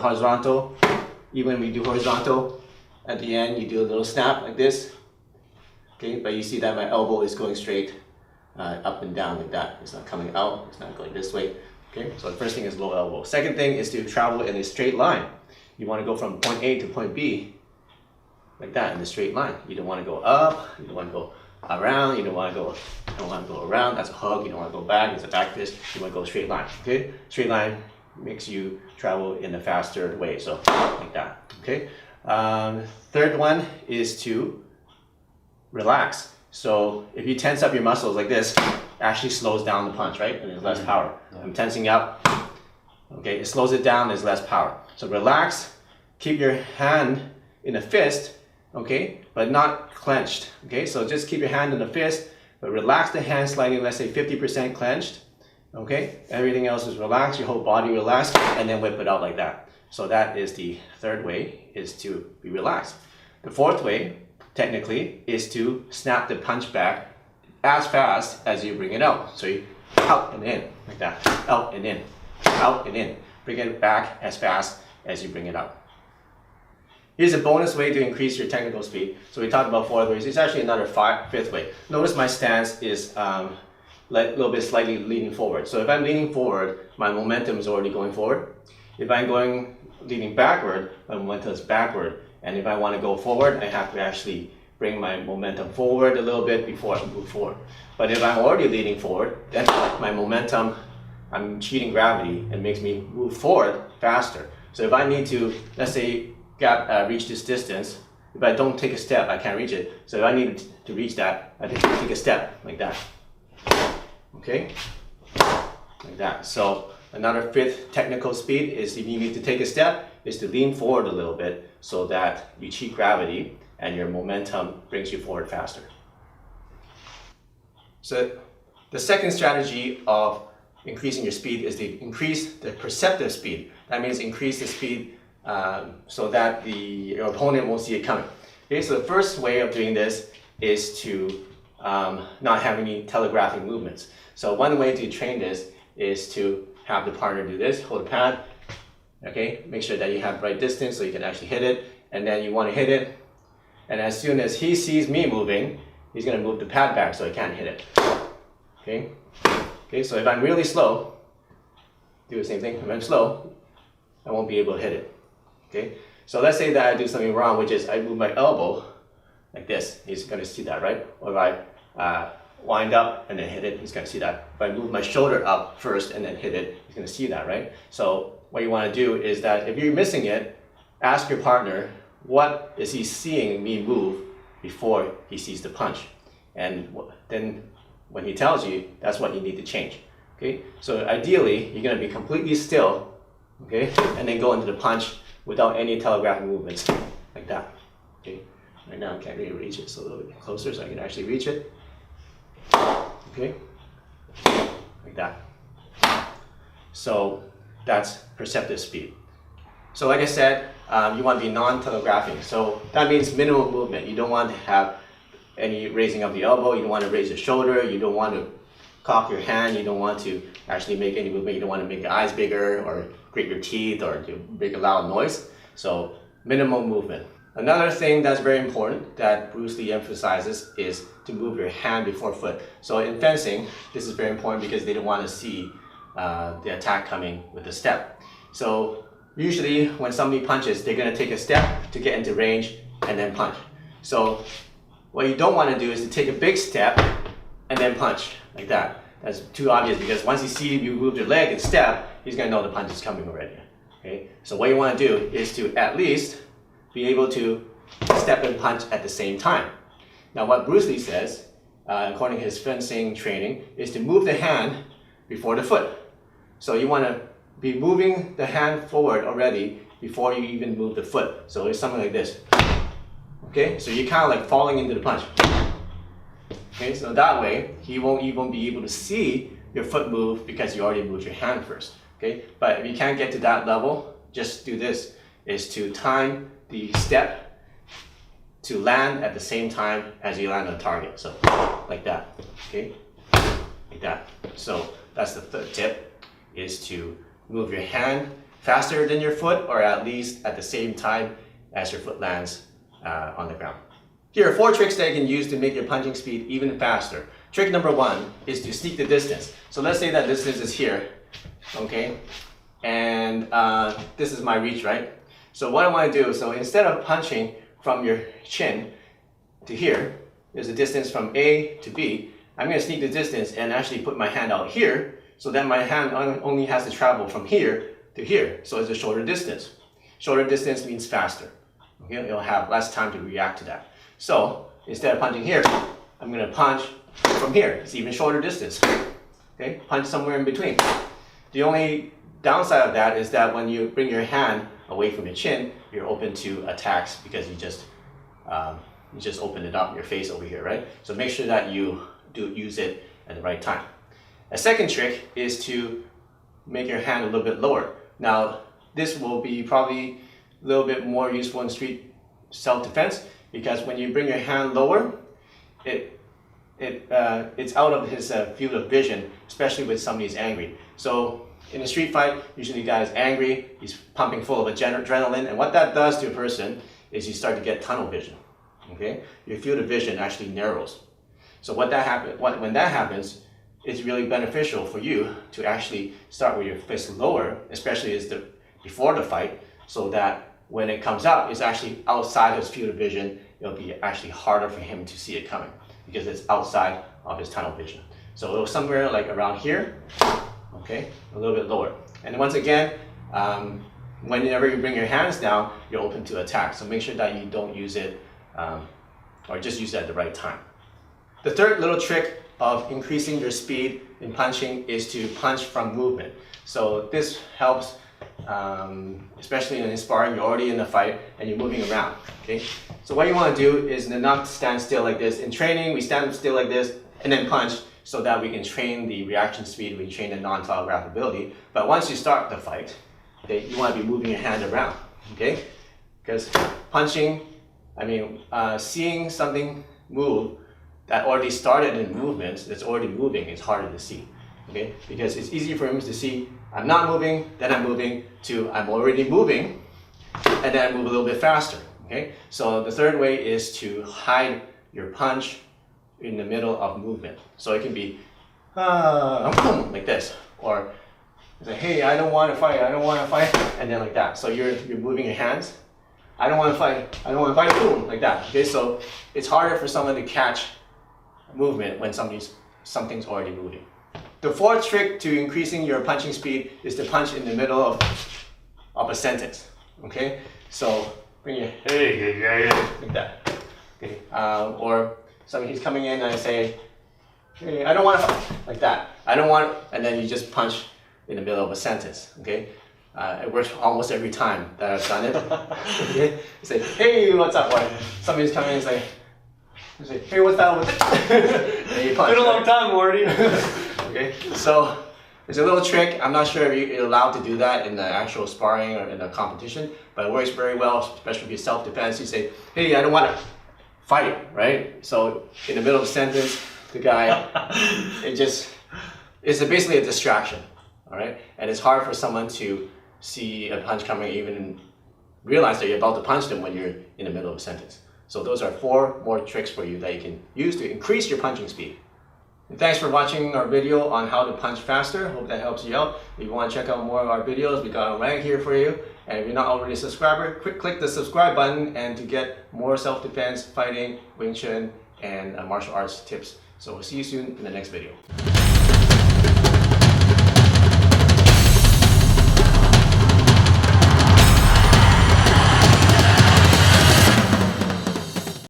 horizontal. Even when we do horizontal, at the end you do a little snap like this. Okay, but you see that my elbow is going straight up and down like that. It's not coming out, it's not going this way. Okay, so the first thing is low elbow. Second thing is to travel in a straight line. You want to go from point A to point B like that in a straight line. You don't want to go up, you don't want to go around, you don't want to go around, that's a hug, you don't want to go back, it's a back fist, you want to go straight line. Okay, straight line makes you travel in a faster way, so like that. Okay, third one is to relax. So if you tense up your muscles like this, it actually slows down the punch, right? And there's less power. I'm tensing up, okay, it slows it down, there's less power. So relax, keep your hand in a fist, okay, but not clenched, okay? So just keep your hand in a fist, but relax the hand slightly, let's say 50% clenched, okay? Everything else is relaxed, your whole body relaxed, and then whip it out like that. So that is the third way, is to be relaxed. The fourth way, technically, is to snap the punch back as fast as you bring it out. So you out and in, like that, out and in, out and in. Bring it back as fast as you bring it out. Here's a bonus way to increase your technical speed. So we talked about four ways. It's actually another fifth way. Notice my stance is a little bit slightly leaning forward. So if I'm leaning forward, my momentum is already going forward. If I'm leaning backward, my momentum is backward. And if I want to go forward, I have to actually bring my momentum forward a little bit before I move forward. But if I'm already leaning forward, then my momentum, I'm cheating gravity and makes me move forward faster. So if I need to, let's say, reach this distance, if I don't take a step, I can't reach it. So if I need to reach that, I take a step like that. Okay? Like that. So another fifth technical speed is, if you need to take a step, is to lean forward a little bit so that you cheat gravity and your momentum brings you forward faster. So the second strategy of increasing your speed is to increase the perceptive speed. That means increase the speed so that your opponent won't see it coming. Okay, so the first way of doing this is to not have any telegraphing movements. So one way to train this is to have the partner do this, hold the pad, okay, make sure that you have the right distance so you can actually hit it, and then you want to hit it, and as soon as he sees me moving, he's going to move the pad back so I can't hit it. Okay? Okay, so if I'm really slow, do the same thing. If I'm slow, I won't be able to hit it. Okay? So let's say that I do something wrong, which is I move my elbow like this. He's going to see that, right? Or if I wind up and then hit it, he's going to see that. If I move my shoulder up first and then hit it, he's going to see that, right? So what you want to do is that if you're missing it, ask your partner, what is he seeing me move before he sees the punch? And then when he tells you, that's what you need to change. Okay? So ideally, you're going to be completely still, okay? And then go into the punch without any telegraphing movements, like that. Okay? Right now I can't really reach it, so a little bit closer so I can actually reach it. Okay? Like that. So that's perceptive speed. So like I said, you want to be non-telegraphing. So that means minimum movement. You don't want to have any raising of the elbow, you don't want to raise the shoulder, you don't want to cock your hand, you don't want to actually make any movement, you don't want to make your eyes bigger or grit your teeth or to make a loud noise. So minimum movement. Another thing that's very important that Bruce Lee emphasizes is to move your hand before foot. So in fencing, this is very important because they don't want to see the attack coming with a step. So usually when somebody punches, they're going to take a step to get into range and then punch. So what you don't want to do is to take a big step and then punch like that. That's too obvious because once he sees you move your leg and step, he's going to know the punch is coming already. Okay? So what you want to do is to at least be able to step and punch at the same time. Now what Bruce Lee says, according to his fencing training, is to move the hand before the foot. So you want to be moving the hand forward already before you even move the foot. So it's something like this. Okay, so you're kind of like falling into the punch. Okay, so that way he won't even be able to see your foot move because you already moved your hand first. Okay, but if you can't get to that level, just do this, is to time the step to land at the same time as you land on target. So like that, okay, like that. So that's the third tip, is to move your hand faster than your foot, or at least at the same time as your foot lands on the ground. Here are 4 tricks that you can use to make your punching speed even faster. Trick number 1 is to sneak the distance. So let's say that distance is here, okay? And this is my reach, right? So what I want to do, so instead of punching from your chin to here, there's a distance from A to B, I'm going to sneak the distance and actually put my hand out here, so that my hand only has to travel from here to here. So it's a shorter distance. Shorter distance means faster. Okay? It'll have less time to react to that. So instead of punching here, I'm going to punch from here. It's even shorter distance. Okay? Punch somewhere in between. The only downside of that is that when you bring your hand away from your chin, you're open to attacks because you just open it up, your face over here, right? So make sure that you do use it at the right time. A second trick is to make your hand a little bit lower. Now, this will be probably a little bit more useful in street self-defense, because when you bring your hand lower, it's out of his field of vision, especially when somebody's angry. So in a street fight, usually the guy's angry, he's pumping full of adrenaline, and what that does to a person is you start to get tunnel vision. Okay, your field of vision actually narrows. So when that happens, it's really beneficial for you to actually start with your fist lower, especially before the fight, so that when it comes out, it's actually outside his field of vision. It'll be actually harder for him to see it coming because it's outside of his tunnel vision. So it'll somewhere like around here, okay, a little bit lower. And once again, whenever you bring your hands down, you're open to attack. So make sure that you don't use it, or just use it at the right time. The third little trick of increasing your speed in punching is to punch from movement. So this helps, especially in sparring, you're already in a fight and you're moving around. Okay? So what you want to do is not stand still like this. In training, we stand still like this and then punch so that we can train the reaction speed, we train the non-telegraph ability. But once you start the fight, okay, you want to be moving your hand around. Okay? Because punching, seeing something move that already started in movements, that's already moving, is harder to see. Okay? Because it's easy for him to see, I'm not moving, then I'm moving, to I'm already moving, and then I move a little bit faster. Okay? So the third way is to hide your punch in the middle of movement. So it can be like this, or say, hey, I don't want to fight, and then like that. So you're moving your hands. I don't want to fight, boom, like that. Okay, so it's harder for someone to catch movement when something's already moving. The fourth trick to increasing your punching speed is to punch in the middle of a sentence. Okay, so bring your hey, like that. Okay, or he's coming in and I say, hey, I don't want to fight, like that. I don't want, and then you just punch in the middle of a sentence. Okay. It works almost every time that I've done it. Okay? You say, hey, what's up? Or somebody's coming in and say, hey, what's that? And you punch. Been a long time, Morty. Okay, so it's a little trick. I'm not sure if you're allowed to do that in the actual sparring or in the competition, but it works very well, especially if you're self-defense. You say, hey, I don't want to fight, right? So in the middle of a sentence, the guy, it's basically a distraction, all right? And it's hard for someone to see a punch coming, even realize that you're about to punch them when you're in the middle of a sentence. So those are 4 more tricks for you that you can use to increase your punching speed. And thanks for watching our video on how to punch faster. Hope that helps you out. If you want to check out more of our videos, we got a rank here for you. And if you're not already a subscriber, click the subscribe button and to get more self-defense, fighting, Wing Chun, and martial arts tips. So we'll see you soon in the next video.